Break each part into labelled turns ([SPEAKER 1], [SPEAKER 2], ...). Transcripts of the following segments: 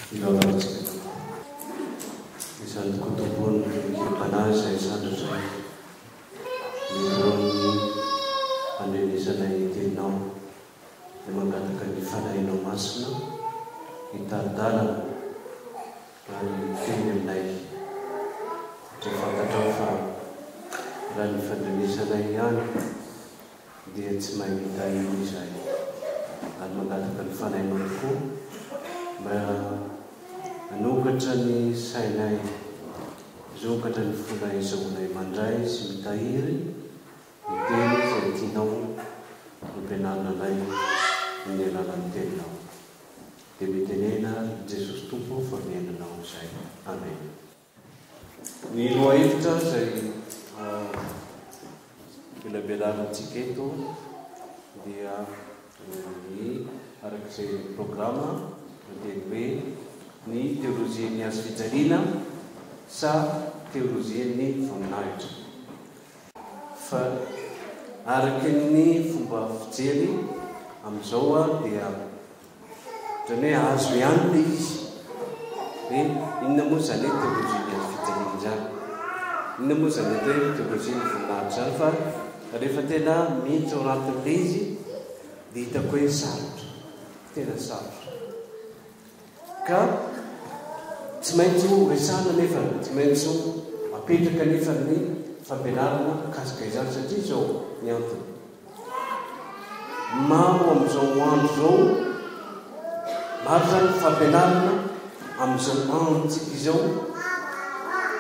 [SPEAKER 1] Filovatsika. Isany kotombony panazy zay sandratra miroany andrenisanay teninao dia mangataka ny fanahinao masina hitadalana ary teny aminay satria fantatrao fa raha ny fandrenisanay ihany dia tsy mahay mitahiny izay ary mangataka ny fanahinao tokoa mba anokatra ny sainay zokatra ny fonay zaonay mandray sy mitahiry ny teny izay tianao nompianarina anay ny alalan'ny teninao dia mitenena Jesosy Tompo fa miainanao izay. Amen. Ny roa hevitra izay filabelarantsika eto dia ny arak'izay programa dia hoe ny teolozia ny azo fijaliana sa teolozia ny voninahitra. Fa araky ny fomba fijery amin'izao dia ohatrany hoe azo ihany le izy hoe inona moa zany hoe teolozia ny azo fijaliana zany, inona moa zany hoe teolozia ny voninahitra zany. Fa rehefa tena miditra ao anatin'le izy dia hitako hoe sarotra, tena sarotra. Ka tsy maintsy resana nefa tsy maintsy apetraka nefa ny fampianarana kasika izany satria izao ny antony maro amin'izao andro izao, maro zany fampianarana amin'izao androntsika izao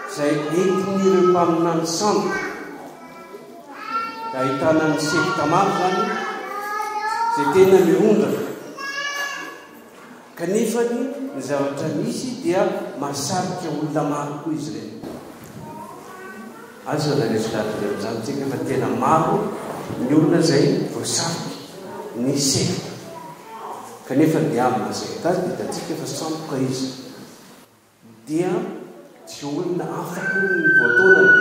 [SPEAKER 1] izay entin'ireo mpaminany santo da ahitana ny sekta maro zany izay tena mihondrana kanefa ny zavatra misy dia mahasarika olona maro koa izy ireny. Azo na resolatry amin'izany tsika fa tena maro ny olona izay voasarika ny sekta kanefa dia amina sekta azy dia tatsika fa sampoka izy dia tsy olona afaka ny voataonany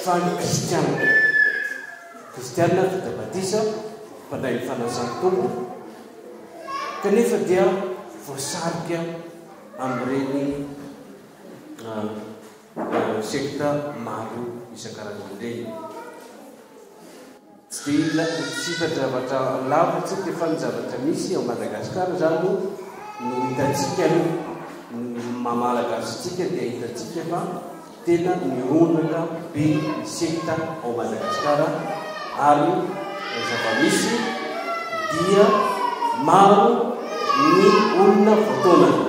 [SPEAKER 1] fa ny kristianina. Kristianina vita batisa mpandray ny fanasany tompo kanefa dia voasarika amin'ireny sekta maro isan-karazany ireny. Tsy hita zavatra lavatsika fa ny zavatra misy ao Madagasikara zany no hitatsika ny mamalagasitsika dia hitatsika fa tena mionaka be ny sekta ao Madagasikara ary zava-misy dia maro ny olona voataonany.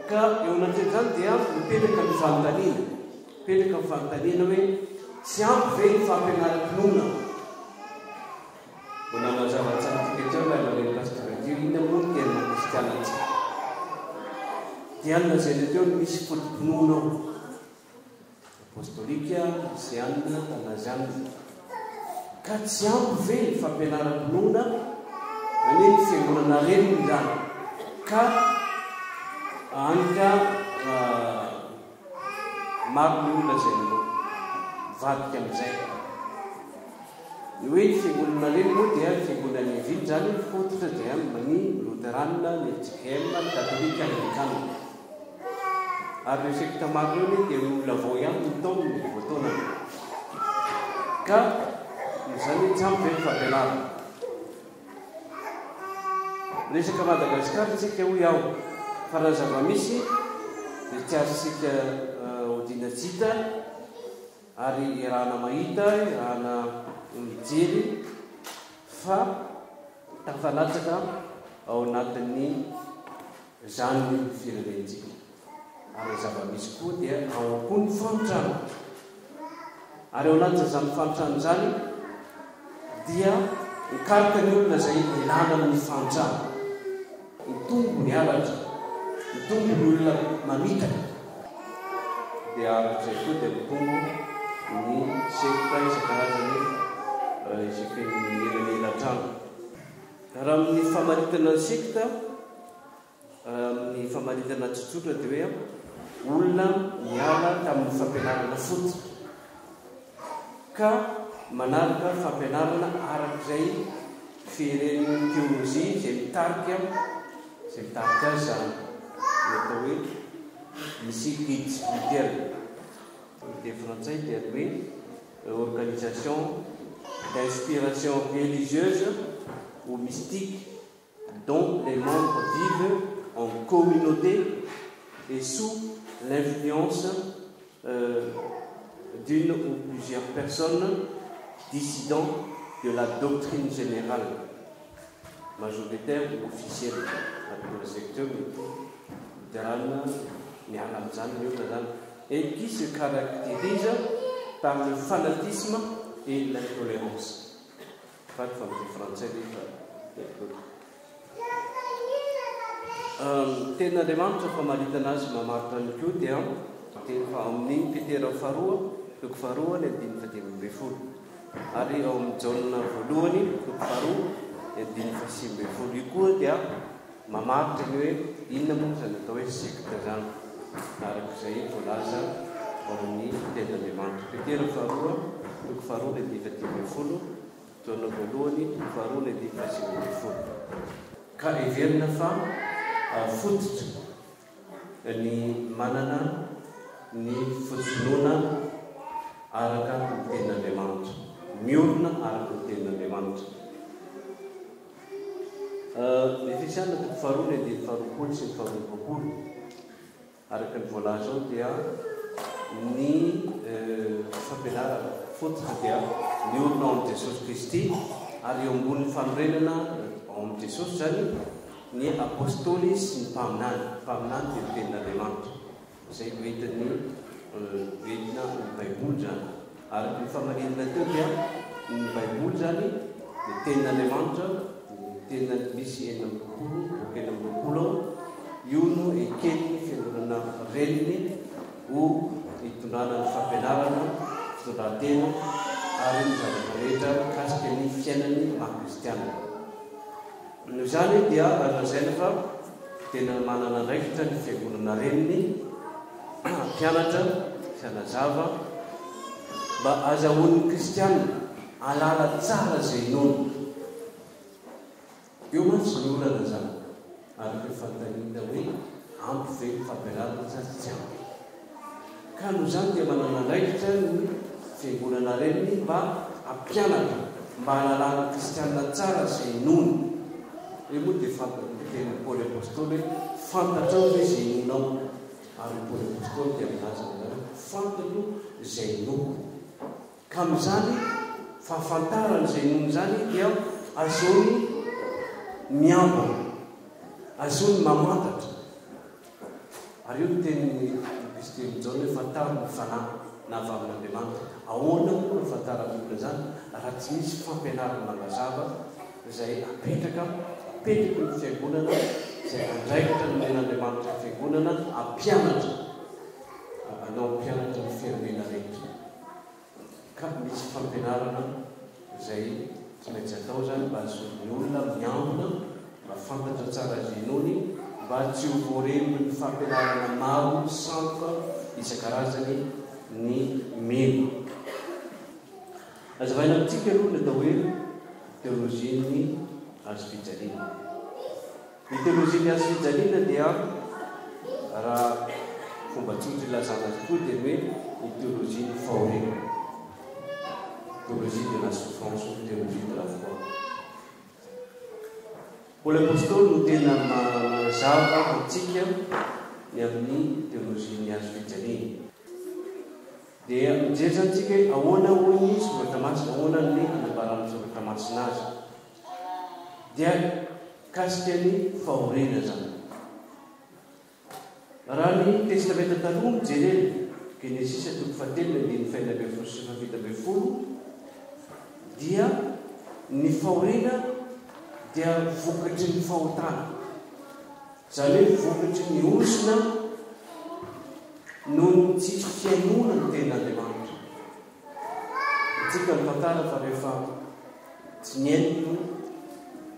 [SPEAKER 1] Ka eo anatin' izany dia mipetraka ny fanontaniana, mipetraka ny fanontaniana hoe tsy ampy ve ny fampianaram-pinoana. Mbola mazava-tsarotsika etreo raha maneno pastordio inona moa ny tena kristianantsika dia alina izay teo misy fotom-pinoana ao apostolika, isianina, tanazianina. Ka tsy ampy ve ny fampianaram-pinoana ane ny fiangonana reniny zany ka anika maro ny olona zay vadika amin'izay. Ny hoe ny fiangonana reny moa dia fiangonana evily zany fototra dia ny luteranina, ny FGM, ny katolika, anglikana. Ary ny sekta maro reny dia olona vao ihany ny taony ny voataonany. Ka izany tsy ampy ve ny fampianarana. Resaka Madagasikara tsika ho iaho fa raha zava-misy dia tsy azontsika hodinatsita ary irahana mahita, irahana mijery fa tafalatsaka ao anatin'ny zany firenentsika. Ary zava-misy koa dia ao koa ny fanotrana. Ary ao anatin'izany fanotrana zany dia mikarika ny olona izay ilana amin'ny fanotrana, mitombo ny halatra, mitombo ny olona mamitaka dia arak'izay koa dia mitombo ny sekta isan-karazany isaky ny elanelan-trano. Raha amin'ny famaritana ny sekta, amin'ny famaritana tsotsotra dia hoe olona miala tamin'ny fampianarana fotsy ka manaraka fampianarana arak'izay firen'ny théologie zay mitarika azy zany atao hoe misy guide spirituel de français dia hoe organisation d'inspiration religieuse ou mystique dont les membres vivent en communauté et sous l'influence d'une ou plusieurs personnes dissidents de la doctrine générale, majoritaire ou officielle, avec le secteur et qui se caractérise par le fanatisme et l'intolérance. Pas de français, Tenandriamanitra famaritana azy mamaritra ny koa dia teny fa amin'ny Petera faharoa toko faharoa ny andiny fadimy amby folo ary ao amin'ny Jaona voalohany toko faharoa ny andiny fadimy amby folo io koa dia mamaritra ny hoe inona moa zany atao hoe secte zany arak'izay voalaza ao amin'ny tenandriamanitra. Petera faharoa toko faharoa ny andiny fadimy amby folo, Jaona voalohany toko faharoa ny andiny fadimy amby folo. Ka heverina fa fototra ny manana ny fotsonoana araka ny tenandriamanitra, miorina araka ny tenandriamanitra. Efesiana toko faharoa ny andiny faharoapolo sy ny faharoapolo araka ny voalaza ao dia ny fampianarana fototra dia miorina ao amin'ny Jesosy Kristy ary eo ambonin'ny fanorenana ao amin'ny Jesosy zany ny apôstôly sy ny mpaminany dia tenandriamanitra izay hoentina ny baiboly zany. Ary ny famarinana teo dia ny baiboly zany ny tenandriamanitra, ny tena misy enina ambinipolo io no eken'ny fiangonana reniny ho hitondrana ny fampianarana, fitondran-tena ary ny zavatra rehetra mikasika ny fiainany maha-kristiana. Noho izany dia lazaina fa tena manana andraikitra ny fiangonana reniny mpianatra sy hanazava mba azahoan'ny kristiana alala tsara zay nono. Io mantsy ny olana zany ary fantanina hoe ampy ve fampianarana sa tsy ampy. Ka noho izany dia manana andraikitra ny fiangonana reniny mba ampianatra, mba halalana kristiana tsara zay nono. Io moa dia teny Paoly apôstôly hoe fantatrao hoe zay nonao, ary Paoly apôstôly dia milaza fantatro zay noko. Ka amin'izany fahafantarana zay nono zany dia azoany miambina, azoany mamantatra. Ary io teny Kristy Jaona hoe fantarina ny fanahy na avy amin'Andriamanitra. Ahoana moa ny fantarana olona zany raha tsy misy fampianarana mazava izay apetraka ny fiangonana, izay andraikitra ny men'Andriamanitra ny fiangonana ampianatra, anao ampianatra ny firenena rehetra. Ka misy fampianarana izay tsy maintsy atao zany mba azoan'ny olona miambina, mba fantatra tsara zenony, mba tsy ho voaremby ny fampianarana maro sampaka isan-karazany ny meno. Azavaina amintsika aloha ny atao hoe teoloziany azo fijaliana. Ny teoloziany azo fijaliana dia raha fomba tsotra ilazana azy koa dia hoe ny teoloziany fahoriana, théologie de la souffrance ou théologie de la foi. Paoly apôstôly no tena mazava antsika ny amin'ny teoloziany azo fijaliana. Dia mijery zany tsika hoe ahoana hoy ny soratra masina, ahoana ny anambarana soratra masina azy. Dia kasika ny fahoriana zany. Raha ny testamenta taloha mijerena, Genesis toko fahatelo andiny fahaenina ambin'ny folo sy fahafito ambin'ny folo, dia ny fahoriana dia vokatry ny fahotana. Zany hoe vokatry ny osona noho ny tsisy fiainona ny ten'Andriamanitra. Tsika mitantara fa rehefa tsy niaino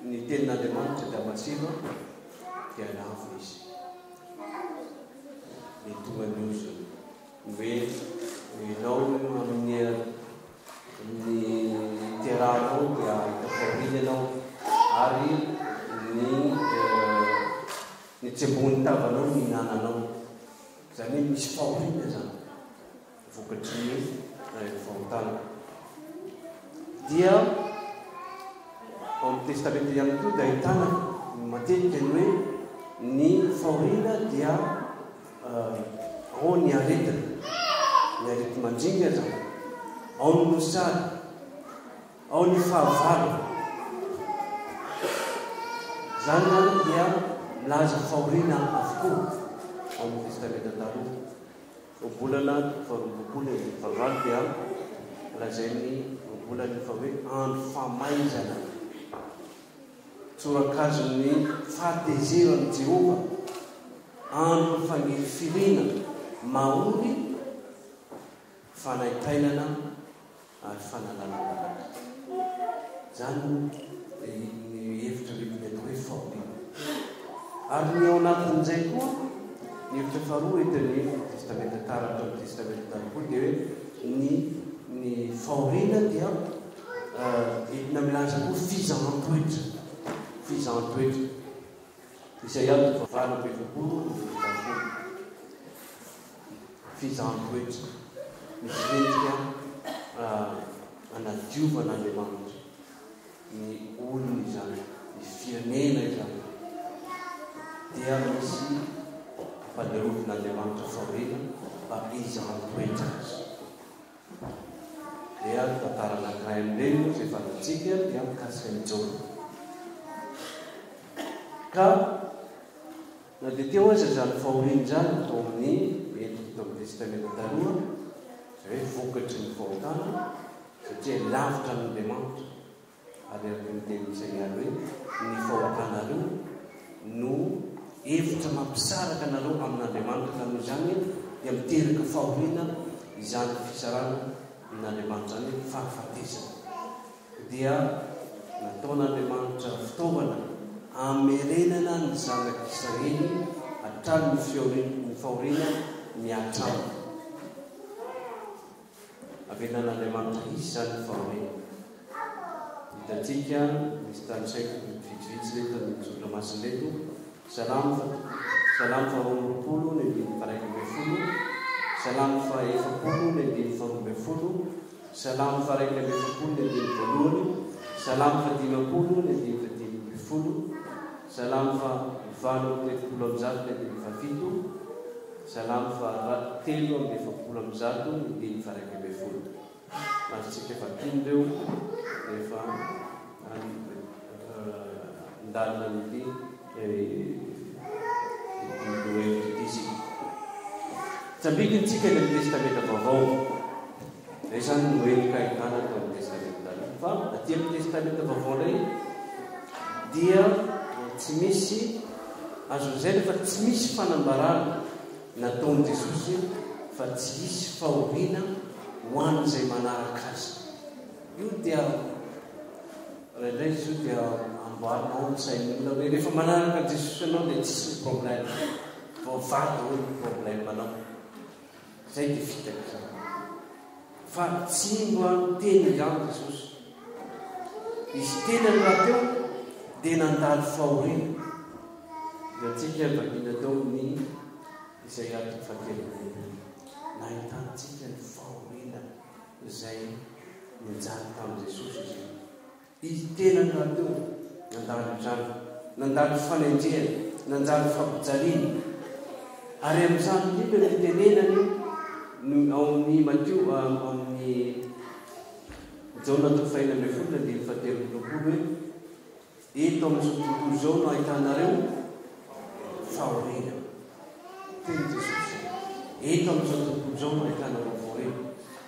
[SPEAKER 1] ny ten'Andriamanitra dia masiva dia lavo izy. Ny tonga ny osona hoe ianao amin'ny terranao dia hita fahoriana ianao, ary ny tsebony tavanao mihinananao zany hoe misy fahoriana zany vokatry ny fahotana dia ao amin'ny testamenta ihany koa dia ahitana matetika ny hoe ny fahoriana dia ao ny arety mandringa zany ao ny nosary ao ny fahavalo zany zany dia milaza fahoriana avokoa ao amin'ny testamenta taloha obolana faharoapolo fahavalo dia lazainy obolany fa hoe andro famaizana tsorakazon'ny fahatezerany Jehova andro fanefirina mahory fanaitainana ary fanalanana zany ny hevitra rehetra hoe fahoriana ary ny ao anatin'izay koa ny hevitra faharoa etin'ny testamenta taratra amin'ny testamenta taloha dia hoe ny fahoriana dia entina milaza koa fizahan-toetra Isaia 9:20 fizahan-toetra misy endrika anadiovan'Andriamanitra ny olony izany ny firenena izany dia misy ampadirovin'Andriamanitra fahoriana mba hizahan-toetra azy dia tantara anankiray amin'ireny izay fantatsika dia mikasika ny Jona ka na dia teo aza zany fahoriana zany atao amin'ny entiko amin'ny testamenta taloha izay hoe vokatry ny fahotana satria lavitra n'Andriamanitra ary ny teny Isaia hoe ny fahotanareo no hevitra mampisaraka anareo amin'Andriamanitra ka noho izany dia miteraka fahoriana izany fisarana amin'Andriamanitra zany fahafatesana dia nataon'Andriamanitra fitaovana amerenana ny zanak'Israely hatrany ny fahoriana ny hatrany avenan'Andriamanitra izy zany fahoriana hitantsika misy tanysaiko vitsivitsy reto ny Sodramasiny reto salamo faharoapolo ny andiny faraika ambin'ny folo salamo fahaefapolo ny andiny faharoa ambin'ny folo salamo faraika ambin'ny efapolo ny andiny voalohany salamo fahadimapolo ny andiny fahadimy ambin'ny folo salamo fahavalo amin'ny efapolo amin'ny zato ny andiny fahafito salamo fahatelo amin'ny efapolo amin'ny zato ny andiny faraika ambin'ny folo masitsika efatiny reo rehefa ndalina ny isika tsambikyntsika ny testamenta vaovao zay zany noenika ahitana tao amin'ny testamenta fa aty amin'ny testamenta vaovao indray dia tsy misy azon'izay rehefa tsy misy fanambarana nataon'i Jesosy fa tsy misy fahoriana ho an'izay manaraka azy io dia raindray izy io dia amboarinao ny sain'olona hoe rehefa manaraka Jesosy anao dia tsisy problème voavaty hoe ny problème anao zay dia fitaka zany fa tsy mba teny izany Jesosy izy tenany raha teo dia nandalo fahoriana antsika vakina tao ny Isaia 9:7 nahitantsika ny fahoriana izay ninjary tamin'i Jesosy izy tenany raha teo nandalo izany nandalo fanendrehana nandalo fampijaliana ary amin'izany indrindra ny tenenany ao amin'ny Mateo amin'ny Jona 4:17 hoe eto amin'izao tontolo izao no ahitanareo fahoriana teny Jesosy eto amin'izao tontolo izao no ahitanareo fahoriana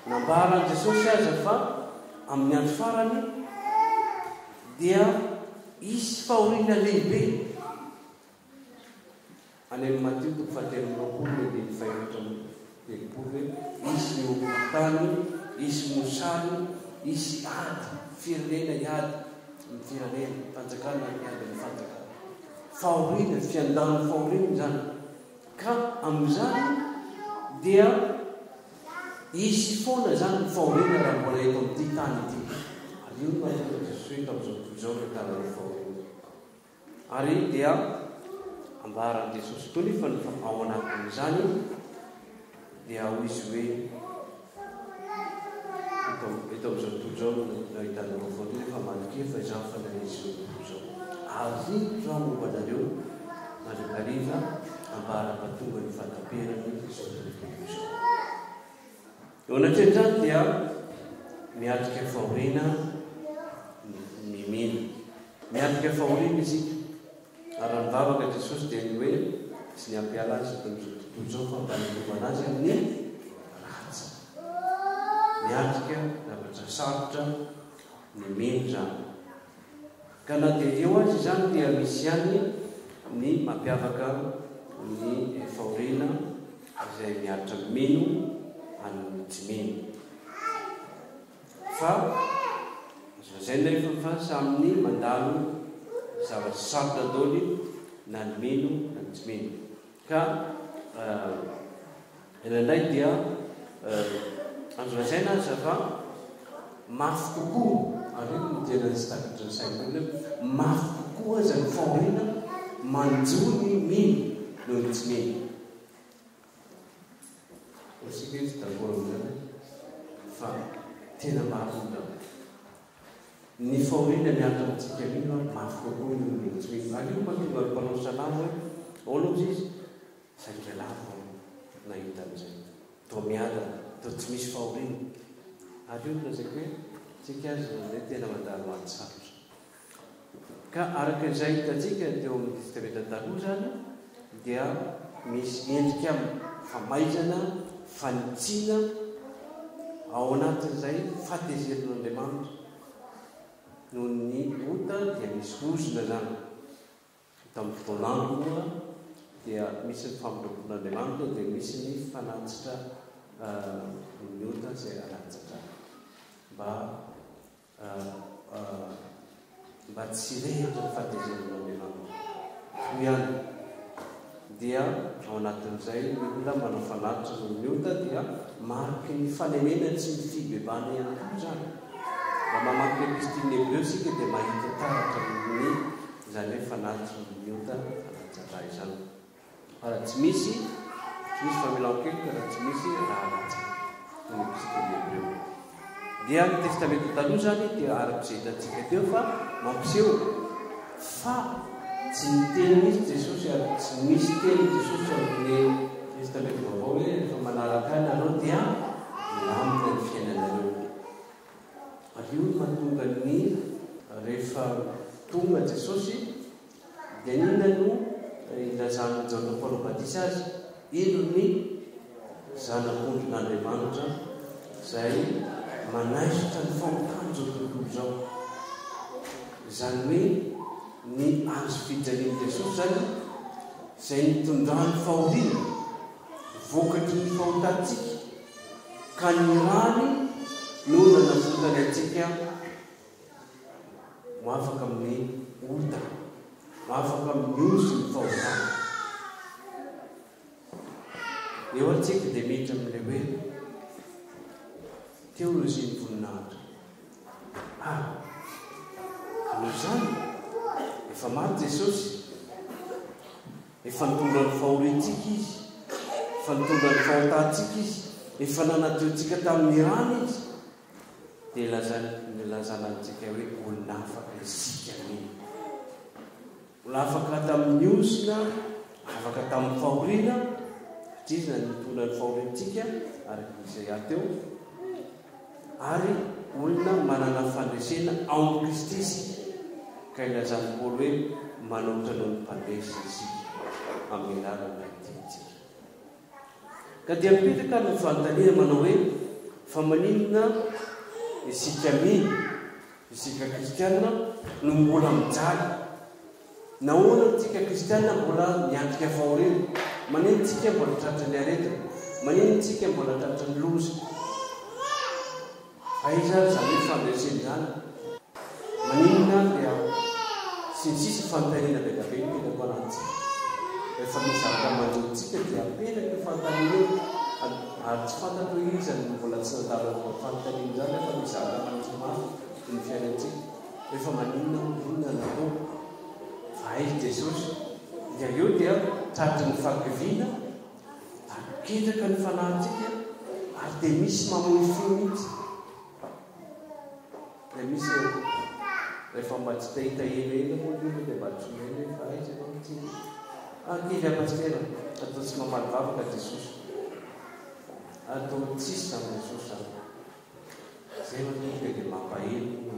[SPEAKER 1] nambaran Jesosy aza fa amin'ny andro farany dia isy fahoriana lehibe any amin'ny Mateo 7:20 hoe isy ny hotany isy mosary isy ady firenena iady ny firenena fanjakana iady ny fanjakana fahoriana fiandany fahoriana zany ka amin'izany dia isy foana zany ny fahoriana raha mbola eto amin'ity tany ity ary io no Jesosy tamin'izao tontolo izao rehetarany fahoriana Ary dia ambaran'i Jesosy koa nefa ao anatin'izany dia ho izy hoe eto amin'izao tontolo izao hitanareo voalohany efa malokely fa izao fanare izao tontolo izao. Ary zao momba anareo mandrakariva ambara-patonga ny fataperany izao tontolo izao. Eo anatrehan'izany dia miatrika fahoriana mimena. Miatrika fahoriana isika. Ary nivavaka Jesosy dia ny hoe sy ny ampiala azy amin'izao tontolo izao fa mpanatongana azy amin'ny ratsy. Miatrika zavatra sarotra ny meno zany. Ka na dia eo azy izany dia misy ihany ny mampiavaka ny fahoriana izay miaritra meno amin'ny tsy meno. Fa zay nefa fa saminy mandalo zavatra sarotra daholo na ny meno na ny tsy meno. Ka indraindray dia azo lazaina aza fa mafy kokoa, ary io tena tsy takatra ny sain'olona, mafy kokoa aza ny fahoriana manjo ny meno noho ny tsy meno. Isika izy d'accord amin'izany fa tena marina. Ny fahoriana miaritra amintsika mino mafy kokoa noho ny tsy meno. Ary io mahatonga ny mpanao salamo hoe olozy izy saika lavo nahita amin'izay. Toa miada, toa tsy misy fahoriana. Ary io lazaiko hoe tsika azy ilay tena mandalo azy sarotra. Ka araka izay hitantsika teo amin'ny Testamenta taloha zany dia misy endrika famaizana, fanitsiana ao anatin'izay fahatezeran'Andriamanitra. Noho ny ota dia misy rozona zany. Tamin'ny fotoan'andro moa dia misy ny famonoan'Andriamanitra dia misy ny fanatsitra ny ota izay anatsatra mba tsy rehitra ny fahatezeran'Andriamanitra. Toy ihany dia ao anatin'izay ny olona manao fanatitra noho ny ota dia mariky ny fanenena sy ny fibebana ihany koa zany. Raha mamaky epistoleny Hebreo sika dia mahita taratra amin'ny izany hoe fanatitra ny ota anatsatra izany. Raha tsy misy famelan-keloka, raha tsy misy raha latsaka ny epistoleny Hebreo. Dia ny Testamenta taloha zany dia arak'izay hitantsika teo fa mampiseho fa tsy niteny misy Jesosy ary tsy misy teny Jesosy amin'ny Testamenta vaovao hoe rehefa manaraka azy ianareo dia milamina ny fiainanareo. Ary io mahatonga ny rehefa tonga Jesosy dia inona no ilazana Jaona Paolo Batisa azy? Ilo ny zanak'ondrin'Andriamanitra izay manaisotra ny fahotana izao tontolo izao. Izany hoe ny azo fijalian'i Jesosy zany izay nitondrany fahoriana vokatry ny fahotantsika ka ny rany no nanavotany antsika moafaka amin'ny ota, moafaka amin'ny ozy ny fahotana. Eo antsika dia mety amin'ilay hoe teolozia ny voninahitra. Noho izany efa maty Jesosy, efa nitondra ny fahoriantsika izy, efa nitondra ny fahotantsika izy, efa nanadiontsika tamin'ny rano izy, dia ilazana antsika hoe olona afaka isika mino. Olona afaka tamin'ny osina, afaka tamin'ny fahoriana, satria izy nitondra ny fahoriantsika ary izay ateo. Ary olona manana fandresena ao amin'ny Kristy isika. Ka ilazany Paolo hoe manohitra noho ny mpandresy isika amin'ny lalana tiantsika. Ka dia mipetraka ny fanontaniana manao hoe fa maninona isika mino, isika kristianina no mbola mijaly? Nahoana tsika kristianina mbola miantrika fahoriana? Maninona tsika mbola tratra ny aretina? Maninona tsika mbola tratra ny loza? Aiza zany hoe fandreseny zany? Maninona dia sy ny sisy fanontaniana be be mipetraka ao anatintsika. Rehefa misy zavatra manjotsika dia apetraka ny fanontaniana ary tsy fantatro hoe iza ny mbola tsy nandalo ny fanontaniana zany rehefa misy zavatra manjo mafy ny fiainantsika. Rehefa maninona natao fa aiza dia dia eo dia tratry ny fahakiviana aketraka ny fanahintsika ary dia misy mamoy fo mihitsy dia misy rehefa mba tsy tahitahena moa io dia mba tsoena fa aiza manao ty ankivy apastera atao tsy mamaly vavaka Jesosy atao tsisy zany Jesosy zany zay manao dia mampahelo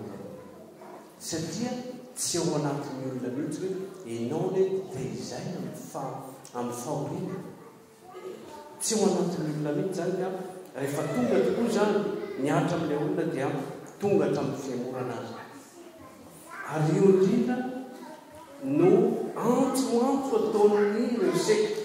[SPEAKER 1] satria tsy ao anatin'ny olona mihitsy hoe ianao le tehizaina amin'ny fahoriana tsy ao anatin'ny olona mihitsy zany ka rehefa tonga tokoa zany miatra amin'ilay olona dia tonga hatramin'ny fiamorana azy ary io indrindra no antsoantso ataon'ny ireo sekta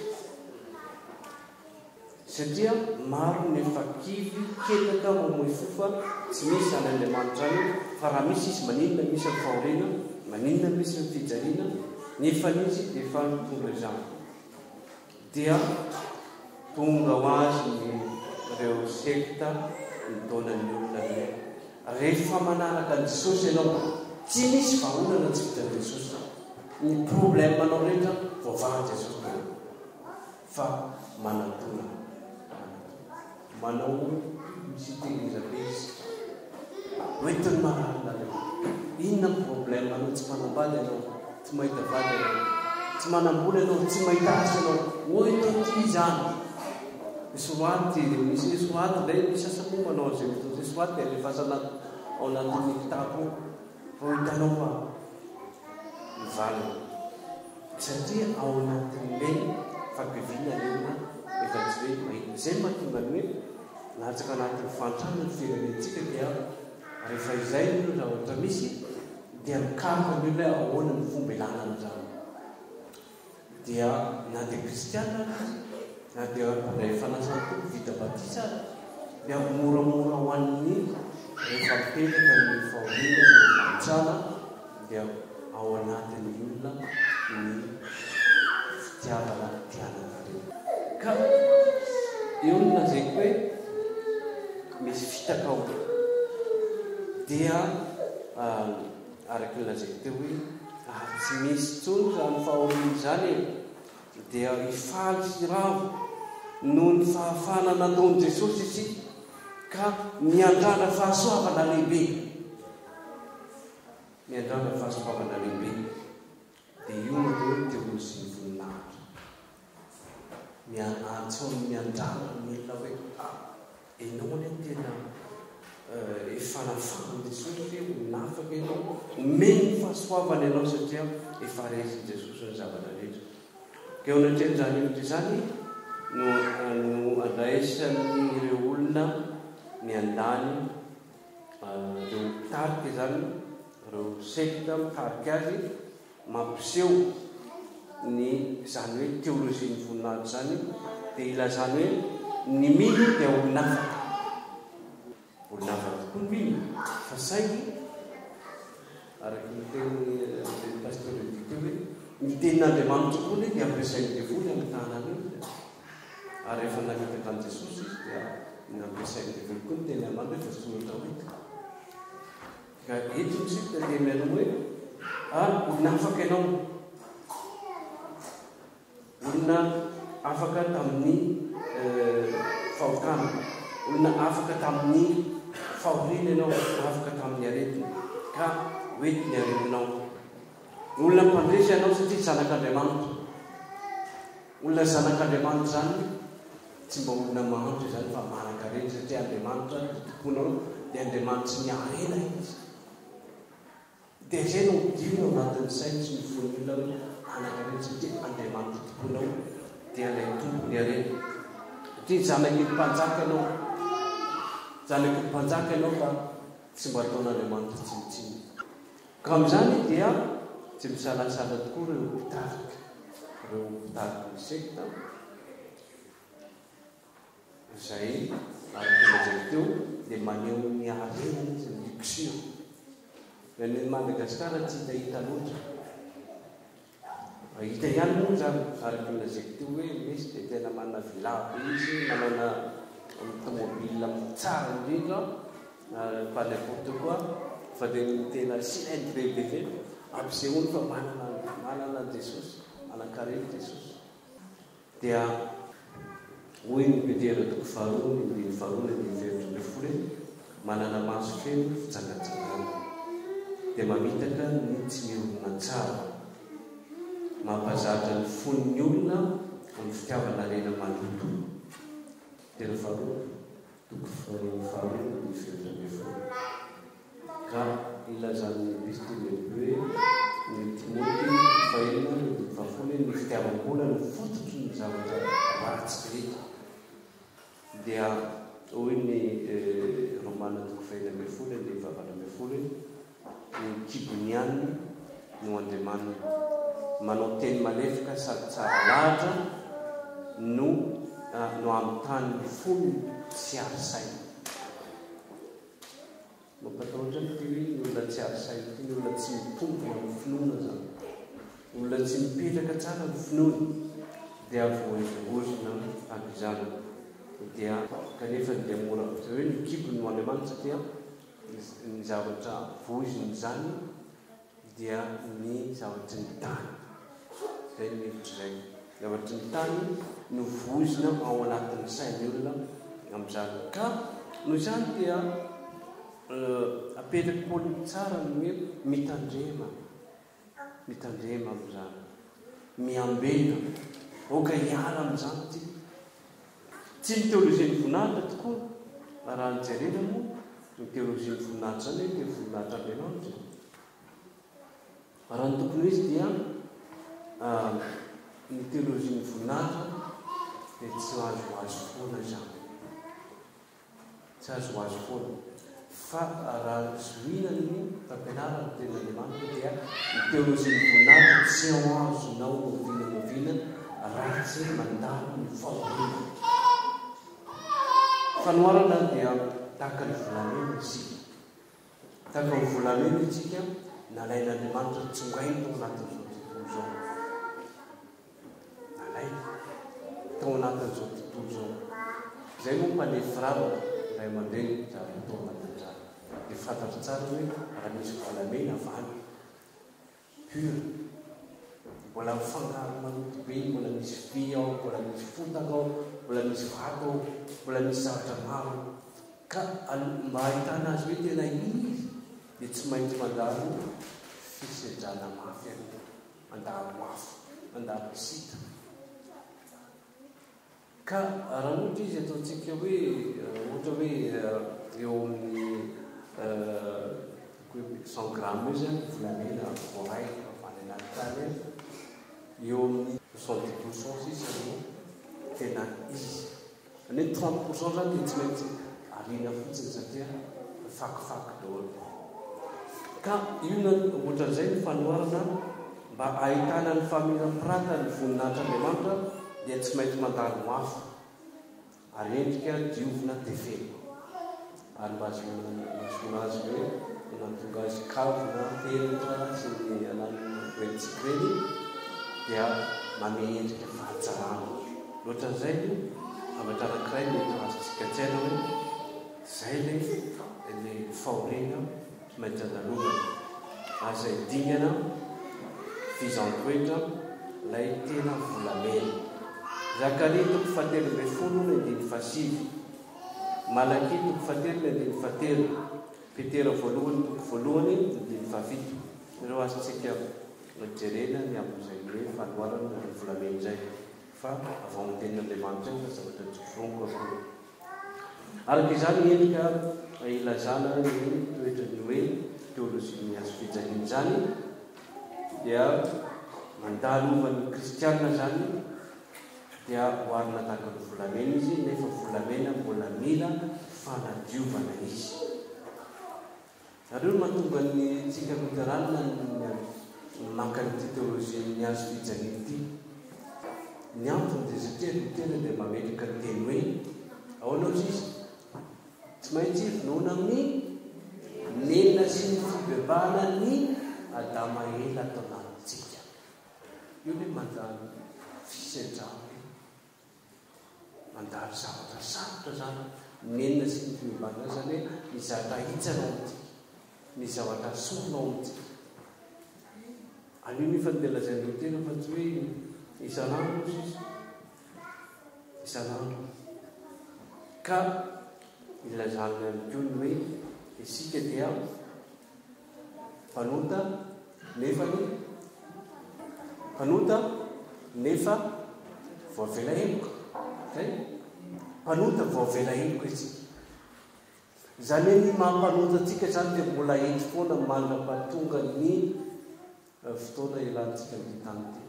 [SPEAKER 1] satria maro ny fakivy ketaka mamoy fofa tsy misy any Andriamanitra any fa raha misy izy maninona misy ny fahoriana maninona misy ny fijaliana nefa izy dia efa tonga izany dia tonga ho azy ireo sekta nitaonan'ny olona rehefa manaraka ny Jesosy ianao tsy misy vaholana tsy vita Jesosy ny problème manao rehetra voavaha Jesosy fa manatona manao misy tehirizabe izy hoentiny mararina leo inona ny problème anao tsy manambady ianao tsy mahita vady ianao tsy manambola ianao tsy mahita asa ianao hoentiny ty zany soaty misy soaty lay misy asa moa manao zay mitozy soaty alefasana ao anatin'ny kitabo fa hitanao fa mivalina satria ao anatin'ilay fahakiviana leona efa tsy hoe mahita zay mahatonga ny hoe natsaka anatin'ny fantrana ny firenentsika dia rehefa izay no raha ohatra misy dia mikaroka ny olona ahoana ny fomba ilanana zany dia na dia kristiana na dia rehefa nasany toko vita batisa dia moramora ho an'ny rehefa mipetaka ny fahoriana ny fantrana dia ao anatin'ny olona ny fitiavana tianana ka eo no lazaiko hoe misy fitakao dia araky ny lazaiko teo hoe tsy misy tsony zany fahoriana zany dia ifaly sy ravo noho ny fahafahana nataon'i Jesosy izy ka miandrana fahasoavana lehibe miandrana fahasoavana lehibe dia io no atao hoe teolojia ny voninahitra mianatsoany miandrana ny olona hoe ianao le tena efanafahany Jesosy hoe nafaka ianao meny fahasoavana ianao satria efa resin Jesosy ny zavatra rehetra ka eo anatreny zany ohatra izany no andraisan'ny ireo olona miandany reo mitarika zany reo sekta mitarika azy mampiseho ny zany hoe teolojia ny voninahitra zany dia ilazany hoe ny mino dia olonafaka tokoa ny mino fa saingy araky nyteny pasteur dite hoe ny tenin'Andriamanitra koa ny dia ampiasainy devoly amin'ny tanany io ary rehefa namitaka an' Jesosy izy dia nampiasainy devoly koa ny teny Andriamanitra efa soratra hoetika ka eto misy dia mianao hoe olona afaka ianao olona afaka tamin'ny fahotana olona afaka tamin'ny fahoriana ianao afaka tamin'ny aretina ka hoetiny aretinao olona mpandresy ianao satria zanak'Andriamanitra olona zanak'Andriamanitra zany tsy mba olona mahandro zany fa manan-karena satria Andriamanitra tomponao dia Andriamanitra ny arena izy dia zay no dino anatin'ny sainy sy ny fon'olona hoe manan-karena satria Andriamanitra tomponao dia ilay tompony arena satria zanaky ny mpanjaka ianao zanaky ny mpanjaka ianao fa tsy mba ataon'Andriamanitra tsinitsiny ka amin'izany dia tsy misalasala tokoa reo mpitarika ny sekta zay arak'ilazay teo dia maneho ny arena izy ny luxure ny Madagasikara tsy hita loatra hita ihany moa zany arak'ilazay teo hoe misy dia tena manana vilabo izy manana automobile tsara indrindra pas n'importe quoi fa dia tena cylindre bebe ampisehoany fa manana Jesosy manana karety Jesosy dia hoy ny Petera toko faharoa ny faharoa ny veritra ambin'ny folo manana maso feno fitsangatsangana dia mamitaka ny tsy mirona tsara mampazatra ny fon'ny olona amin'ny fitiavana rena maloto dia ny faharoa toko faharoa ny veritra ambin'ny folo ka ilazan'ny Kristy lehibe ny Timoty fahelina ny fahafolo ny fitiavam-bola ny fototry ny zavatra ratsy rehetra dia hoy ny Romana toko fahelina ambin'ny folo ny vavara ambin'ny folo ny kibonianiny no Andriamanina manao teny malefaka sady tsara lahatra no amin'ny tany folo tsy ary saina mampatahotra ny olona tsy ary saina ty ny olona tsy mitombo amin'ny finoana zany olona tsy mipetraka tsara ny finoana dia voaozona agizany dia kanefa dia mora hoe ny kibony no Andriamanitra satria ny zavatra voiziny zany dia ny zavatry ny tany zay ny hevitry zay zavatry ny tany no voizina ao anatin'ny sain'ny olona amin'izany ka noho izany dia apetraky poliny tsara ny hoe mitandrema amin'izany miambena oka hiara amin'izany ty tsy ny teolozian'ny voninahitra tokoa raha ny jerena moa ny teolozian'ny voninahitra zany hoe voninahitra Andriamanitra raha ny tokony izy dia ny teolozian'ny voninahitra dia tsy azo foana zany tsy azo foana fa raha zohina ny fampianarana teny Andriamanitra dia ny teolozian'ny voninahitra tsy azonao moviana ratsy mandalo ny fahoriana fanoarana dia tahaka ny volamena isika tahaka ny volamena isika nalain'Andriamanitra tsongainy tao anatin'izao tontolo zao nalaina tao anatin'izao tontolo zao zay moa mpanefy firavaka ray aman-dreny zavatra tao anatin'izany dia fantatra tsara hoe raha misy volamena avany pure mbola mifangaro maloto be mbola misy vy ao mbola misy fotaka ao mbola misy vato ao mbola misy zavatra maro ka mba ahitana azy hoe tena izy dia tsy maintsy mandalo fisedrana mafy any mandalo mafy mandalo sita ka raha ohatra izy ataontsika hoe ohatra hoe eo amin'ny 100 grammes io zany volamena voray avany anaty tany eo amin'ny 70% sisa no tena izy ane 30% zany dia tsy maintsy arina fotsiny satria fakifaky daholo ka io na ohatran'izay ny fanoarana mba ahitana ny famirapiratana ny voninahitra Andriamanitra dia tsy maintsy mandalo mafy ary endrika diovina tefena ary mba azona azy hoe natonga azy kavina peritra sy ny alany oetsikireny dia mame endrika fahatsarana loatran'izay zavatra anankiray mety azontsika tsaina hoe zay le fahoriana maintsy andalogana aza idingana fizantoetra lay tena volamena Zakaria toko fahatelo ambin'ny folo ny andiny fahasivy Malaki toko fahatelo ny andiny fahatelo Petera voalohany toko voalohany ny andiny fahafito ireo azontsika jerena ny amin'izay hoe fanoarana ny volamena zay fa avao amin'ny tenin'Andriamanitra fa zavatra tsofonko avokoa araka izany endrika ilazana ny toetrany hoe teolozian'ny azo fijaliana zany dia mandalovany kristianina zany dia hoarina tahaka ny volamena izy nefa volamena mbola mila fanadiovana izy zareo mahatonga ny tsika luteranina maka ny teolozian'ny azo fijaliana ity ny antony dia satria lutera dia mametraka ny teny hoe ahoana izy tsy maintsy vonoana amin'ny nenina sy ny fibebahana ny adama ela atao anatintsika io hoe mandalo fisedrana mandalo zavatra sarotra zany nenina sy ny fibebahana zany hoe ny zavatra hitsana ao amintsika ny zavatra sorona ao amintsika anio nefa ny tena zay lotera fa tsy hoe isan'andro izy isan'andro ka ilazana amikony hoe isika dia mpanota nefa voavela heloka zay mpanota voavela heloka izy zany hoe ny mampanota atsika zany dia mbola ety foana mandrapatonga ny fotoana ilantsika ny tany ty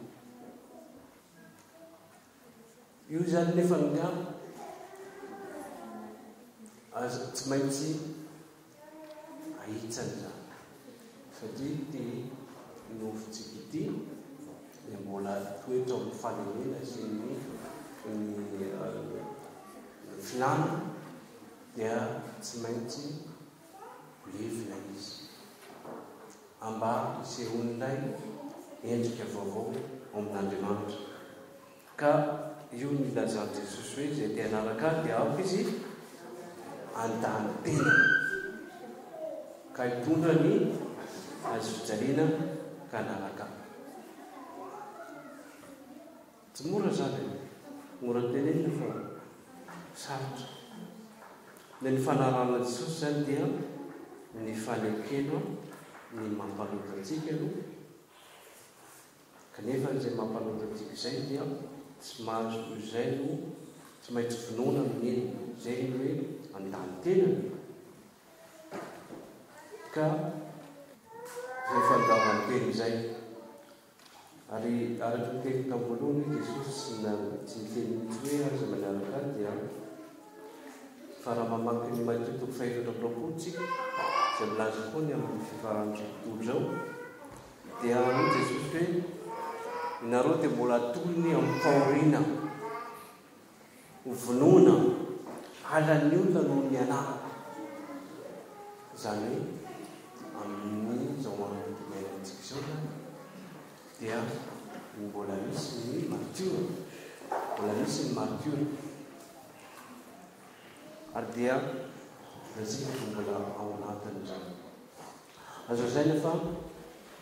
[SPEAKER 1] io zany nefa nga tsy maintsy ahitsany zany satria ty nofotsika ity dia mbola toetra amin'ny falemena sy ny filana dia tsy maintsy levina izy amba isehon'ilay endrika vaovao amin'Andriamanitra ka io ny lazany Jesosy hoe zay te hanaraka dia aoka izy andany tena ka hitondra ny azo fijaliana ka hanaraka tsy mora zany mora tenena fa sarotra na ny fanarana Jesosy zany dia ny fanekena ny mampalota antsika no kanefa izay mampalota antsika izay dia tsy mahazo izay no tsy maintsy finoana amin'ny zay no hoe andany tenany ka zay fandavany teny izay ary araka ny teny tambolohany Jesosy tsy niteny mihitsy hoe aza manaraka dia fa raha mamaky ny Matteo 5:20 tsika izay milaza koa ny amin'ny fifaran'ny tontolo zao dia hoy Jesosy hoe inareo dia mbola atolony amin'ny fahoriana hovonoana halan'ny olona noho ny anara zany hoe amin'ny zao magnantsika zao dia mbola misy ny martyre ary dia azika mbola ao anatiny zany azo zay nefa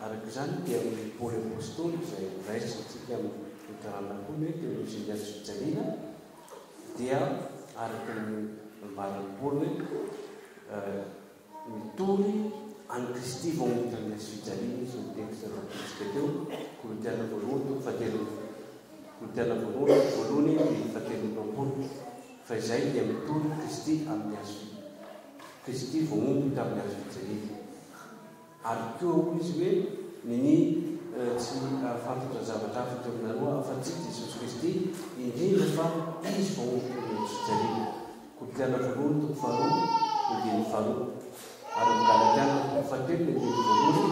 [SPEAKER 1] araka izany dia amin'ny Paoly apôstôly izay raisitsika amin'ny fitarana koa hoe teolojia ny azo fijaliana dia araka ny ambaran'ny Paoly hoe mitory any Kristy vao miditra ny azo fijaliana izy ny teksta ratsika teo Kolosiana voalohany ny fatelon'apôly fa izay dia mitory Kristy amin'ny azo Kristy vao omby tamin'ny azo fijaliana ary koa izy hoe niny tsy fantatra zavatra hafa teo aminareo afa-tsy Jesosy Kristy indrindra fa izy vao omby tamin'ny azo fijaliana Kolosiana voalohany toko faharoa ny faharoa ary Galatiana toko fahatelo ny voalohany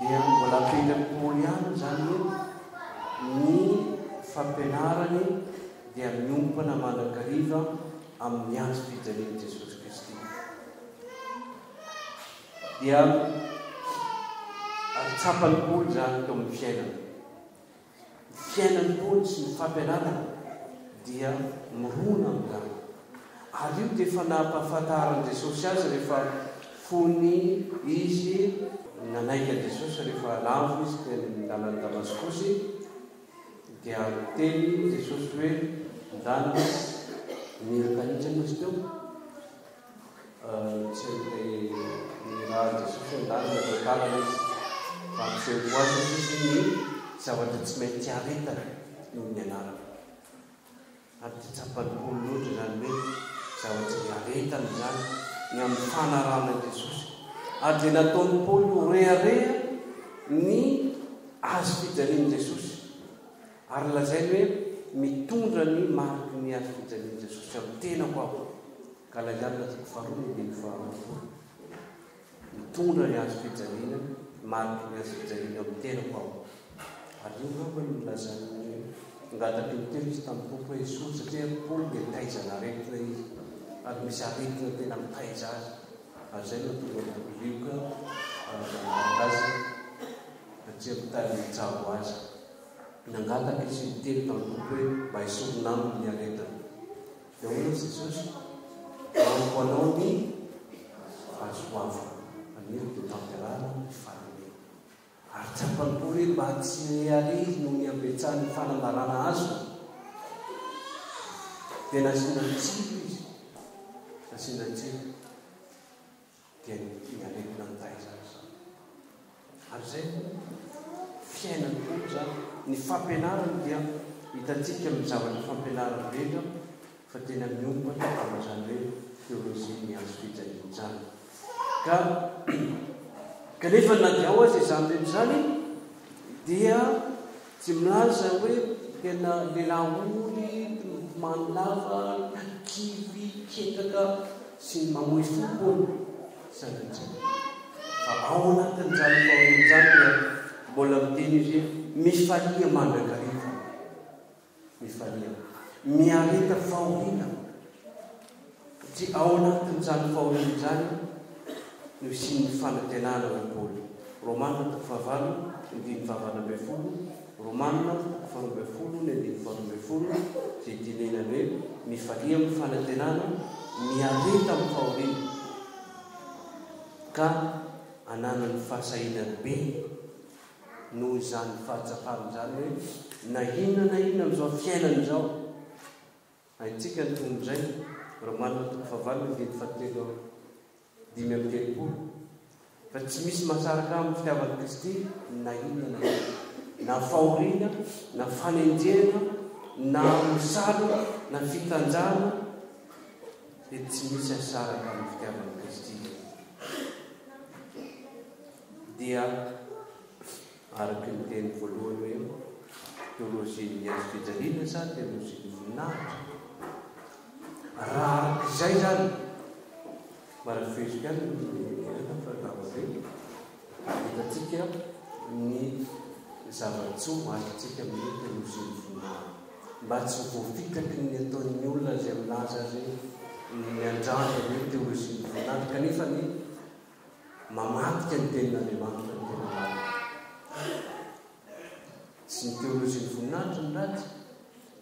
[SPEAKER 1] dia mbola apetraka Paoly ihany zany hoe ny fampianarany dia miompana mandrakariva amin'ny azo fijaliana Jesosy Kristy dia tsapany Paoly zany teo amin'ny fiainany Paoly sy ny fampianarana dia mirona amin'izany ary io dia efa nampahafantarany Jesosy azy rehefa fony izy nanaika Jesosy rehefa lavo izy teny lalany Damaskosy dia teny Jesosy hoe ndana niraka nitsany izy teo tsy ny raha Jesosy ndana rekalana izy fa miseho azy izy ny zavatra tsy maintsy aretana noho ny anarana ary ty tsapany Paoly loatra zany hoe zavatra aretana zany ny amin'ny fanarana Jesosy ary dia nataony Paoly horehareha ny azo fijaliana Jesosy ary lazainy hoe mitondra ny mariky ny azo fijaliana Jesosy amin'ny tenako aho ka lazarina toko faharoa ny faharoa mitondra ny azo fijaliana mariky ny azo fijaliana amin'ny tenako aho ary io ngamba no milazany ngataky ny telo izy tamin'ny tompo hoe Jesosy satria Paoly dia taizana aretina izy ary misy aretina tena mitaiza azy ary zay no tonga lioka azy satria mitany mitsabo azy nangataka izy miteny tamin'ny tompo hoe mba hisorona aminy ny aretina dia hoy Jesosy amiko anao ny fahasoavana aniry dia tamperana ny fahalemena ary tsapany koa hoe mba tsy ary no ny ambetsahany fanambarana azo dia nasiana tsiro izy, nasiana tsiro dia miaretina ny taizany zany. Ary zay fiainany koa zany ny fampianarany dia hitantsika amin'ny zavatra fampianarana rehetra fa tena miombana amin'izany hoe teolojia ny azo fijaliana zany. Kanefa na dia ao azy izany rehetra zany dia tsy milaza hoe tena lehilahy oly manlava kivy ketaka sy ny mamoy foko sanatria fa ao anatin'izany fahorin'izany dia mbola miteny izy hoe mifalia mandrakariva, mifalia miareta fahorina satria ao anatin'izany fahorin'izany no sy ny fanantenana ny Paoly. Romanina 8:20, Romanina 12:20 zay tenenany hoe mifalia amin'ny fanantenana, miareta amin'ny fahorina ka ananany fahasahinany be noho izany fahatsapany zany hoe na inona amin'izao fiainany zao. Haintsika ny tombon'izay Romanina 8:5-7 fa tsy misy masaraka amin'ny fitiavan'i Kristy na inona na fahorina na fanenjena na misalo na fitanjana dia tsy misy asaraka amin'ny fitiavan'i Kristy. Dia araky ny teny voalohany hoe teolojia ny azo fijaliana sa teolojia ny voninahitra. Raha arak'izay zany marafezika any hitatsika ny zavatsoa azontsika amin'ny teolojia ny voninahitra mba tsy voafitaky ny ataon'ny olona zay milaza azy ny andrano hoe teolojia ny voninahitra kanefa ny mamatika ny tenin'Andriamanitra ny tena marina. Tsy ny teolojia ny voninahitra ny ratsy,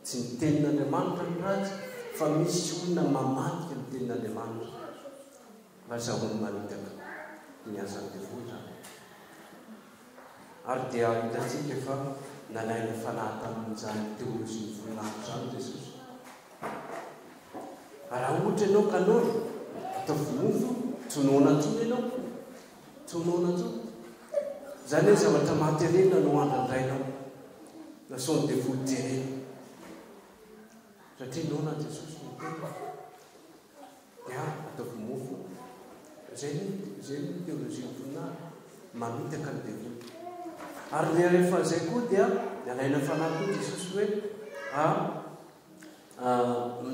[SPEAKER 1] tsy ny tenin'Andriamanitra ny ratsy, fa misy olona mamatika ny tenin'Andriamanitra mba zahoany manitaka ny asany devoly zany. Ary dia hitatsika fa nalaina fanahy tamin'izany teolojia ny voninahitra zany Jesosy. Raha ohatra ianao kanona ataovy mofo tsonoana tsony ianao, tsonoana tsony zany hoe zavatra mahaterena no andrandrainao na saony devoly terena satria nona Jesosy miteny dia ataovy mofo. Zay ny teolojia ny voninahitra mamitaka ny devoly. Ary rehefa zay koa dia nalaina fanahy koa Jesosy hoe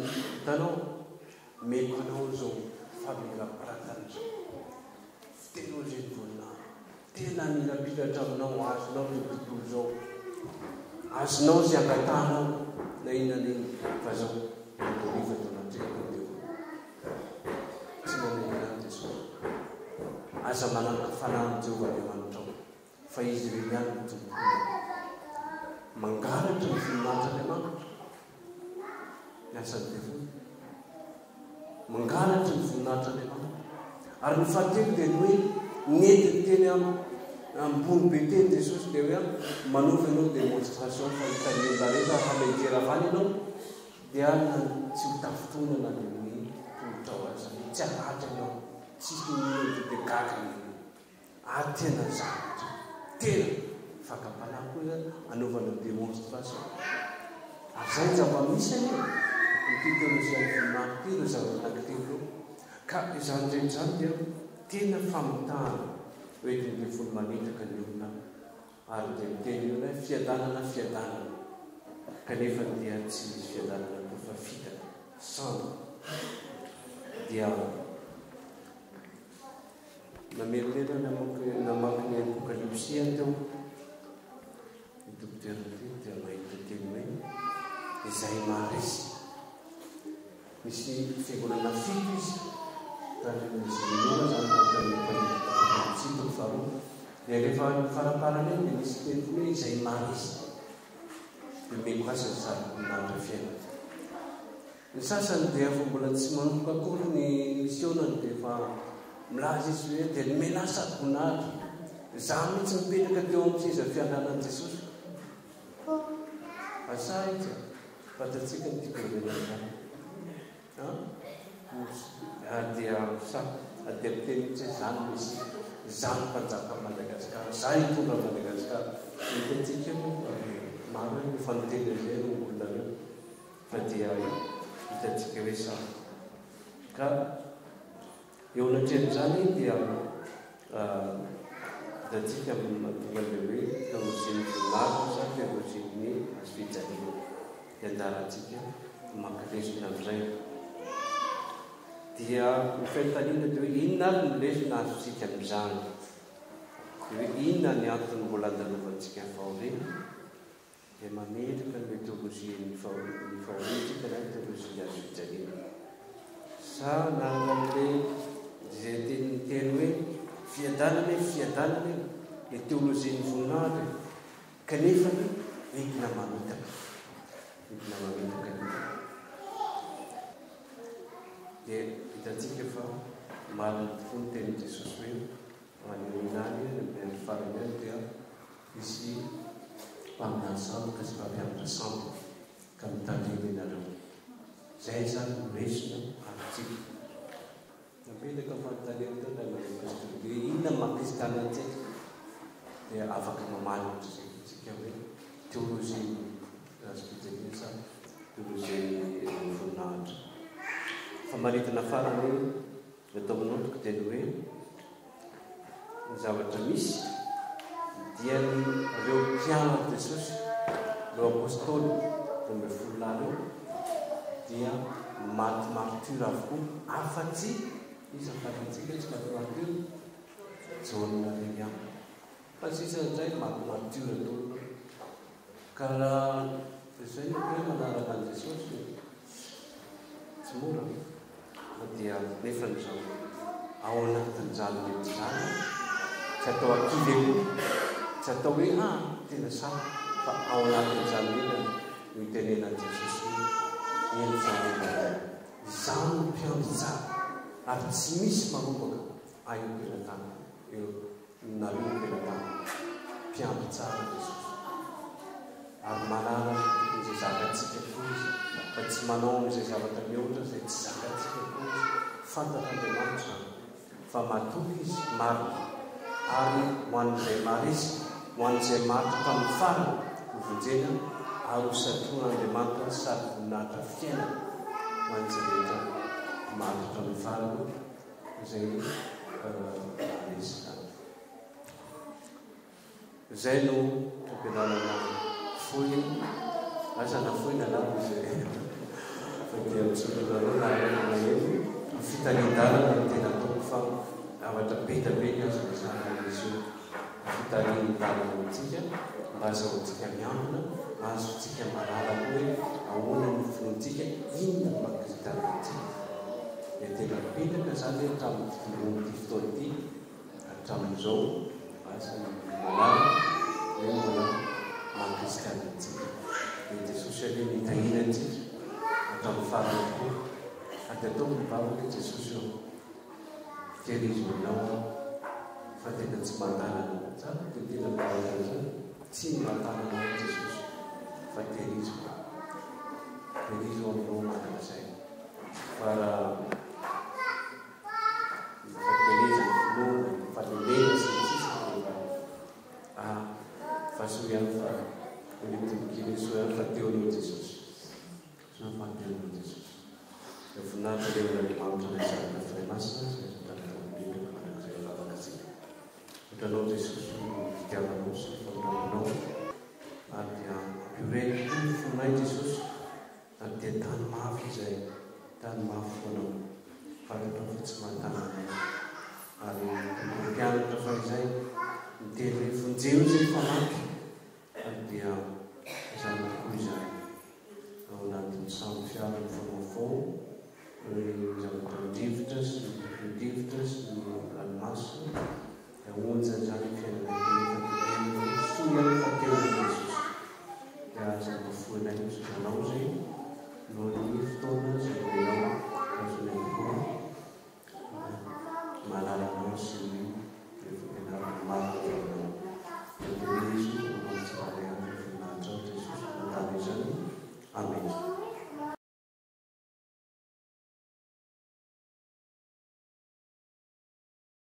[SPEAKER 1] hitanao meko anao zao famirapiratana zao teolojia ny voninahitra tena mirapiratra aminao, azonao ny tontolo zao, azonao sy angatanao na inona fa zao oliva tonatrika ny devoly. Tsy mamelanany Jesosy aza manana fanahy Jehovah Andriamanitra ao fa izy reny ihany ny tompony mangalatra ny voninahitra Andriamanitra ny asan'ny devoly, mangalatra ny voninahitra Andriamanitra. Ary ny fahatelo dia ny hoe nentiny teny ambony be teny Jesosy dia hoe manova ianao démonstration fa hitan'olona rehetra hamejeravany ianao dia tsy ho tafitonana ny tongotra ao azy tsy haratra ianao, tsy de gagany tena zavatra tena fakapanahy koa zany anaovana démonstration. Ary zay zava-misany ny teolojia ny voninahitra ty no zavatra anankitelo ka izany rehetra zany dia tena famitahana hoe ny devoly manitaka ny olona ary dia miteny hoe fiadanana kanefa dia tsy misy fiadanana koa fa fitaka sandra. Dia namelolena namaky ny apokalypsia teo ny dokotera dia mahita teny hoe izay maharesy misy fiangonana fito izy tany misy minona zany apokalypsia faharoa dia rehefa faraparany eny dia misy teny hoe izay maharesy dia meko asa ny voninahitra fiainana. Ny sasany dia fa mbola tsy manomboka akory ny misionany dia fa milaza izy hoe dia menasa voninahitra Za mihitsy mipetraka teo amin'ny seza fiananan'i Jesosy. Asa itsy fatatsika ny tiakorenazany. Dia piteny mihitsy zany misy zany mpanjaka Madagasikara, za hitondra Madagasikara. Hitantsika maro ny fanoteny izay no olona reo fa dia hitantsika hoe sa ka eo anatrehan'izany dia hitantsika mahatonga le hoe teolozian'ny voninahitra sa teolozian'ny fijaliana hiandarantsika mankilesona amin'izay. Dia ny fahitaniana dia hoe inona ary no lesona azontsika amin'izany, dia hoe inona ny antony mbola andalovantsika faorena dia mametraka ny teolozian'ny faorentsika na teolozia azo fijaliana sa nangan'le izay teny hoe fiadanana ny teolozian'ny voninahitra kanefa ny entina mamitaka dia hitantsika fa marina tokoa ny tenin'i Jesosy hoe manehoinany ny farany any dia misy mpamina samboka sy mpampianatra samboka ka mitandreny ianareo. Zay zany no lesona amintsika. Napetraka fanontaniana tao Kristo dia inona mankristiana antsika dia afaka mamalitra tsika hoe teolozian'ny azo-fijaliana sa teolozian'ny voninahitra. Fa maritana farany atao amin'oloko dia hoe ny zavatra misy dia ireo mpianatra Jesosy, ireo apôstôly 12 dia maty martyra avokoa, afa-tsy izy afatantsika tsy maty martyra Jaune Mariam fa sisa izay maty martyra tolona ka raha izay ny hoe manaraka an'i Jesosy tsy mora dia nefa n'izao ao anatin'izany mety zany tsy atao akileko, tsy atao hoe tena sara fa ao anatin'izany mena no itenenan'i Jesosy eny zany izany no mpiandry tsara ary tsy misy marombaka aio am-pelatany eo nareo am-pelatany mpiandry tsara Jesosy ary manana izay zakatsika koa izy fa tsy manao izay zavatra mihoatra izay tsy zakatsika koa izy fantat'Andriamanitra fa matoky izy marina ary ho an'izay marisy ho an'izay maritra tamin'ny farany hovonjena ary hosatoan'Andriamanitra sady voninahitra fiainana ho an'izay rehetra maritra tamin'ny farany izay marisy zany. Izay no ampianarana foiny asana foina na izay fa dia misotonareo na eny fitalian-dalana no tena ataoko fa zavatra betabe ny azo izany izy io fitalian-dalana amintsika mba azahoantsika miambina azotsika mahalala hoe ahoana ny fontsika inona mankristianantsika dia tena betsaka zany hatramin'ny fotoana ity hatramin'izao asa malala hoe mbola mankristianantsika dia Jesosy aloha nitahinantsika hatramin'ny farany tokoa ady atao mivavaka Jesosy eo tehirizonao fa tena tsy mantanana zany dia tena mivavaka zany tsy mantanana Jesosy fa tehirizo aminao manan'izay fa raha tehirizo ny finoana fa lemena sy ny sisa fa soa ihany fa olitibokiny soa ihany fa teonao Jesosy soa fa teonao Jesosy voninahitra leon'Andriamanitra ny zarana firay masina zay tanatao-bibika manan'izay lavaka asika otranao Jesosy fitiavanao sy fandramonao ary dia ampireny toy ny fonay Jesosy ary dia tany mafy izay tany mafy foanao fantatao fa tsy mantanana ary mpianatra fa izay miteny fonjeo izay fanampy ary dia izany tokoa izay ao anatin'ny sambo fiarany fonaofao ny zavatra midrivotra sy midrivotra sy ny ranomasina dia onjany zany fiainana soa ihany fa teon'i Jesosy dia aza mbafoanay sotanao zay no ny fotoana zay leao azonay koa malalanao sy ny fampianarana maro Amen.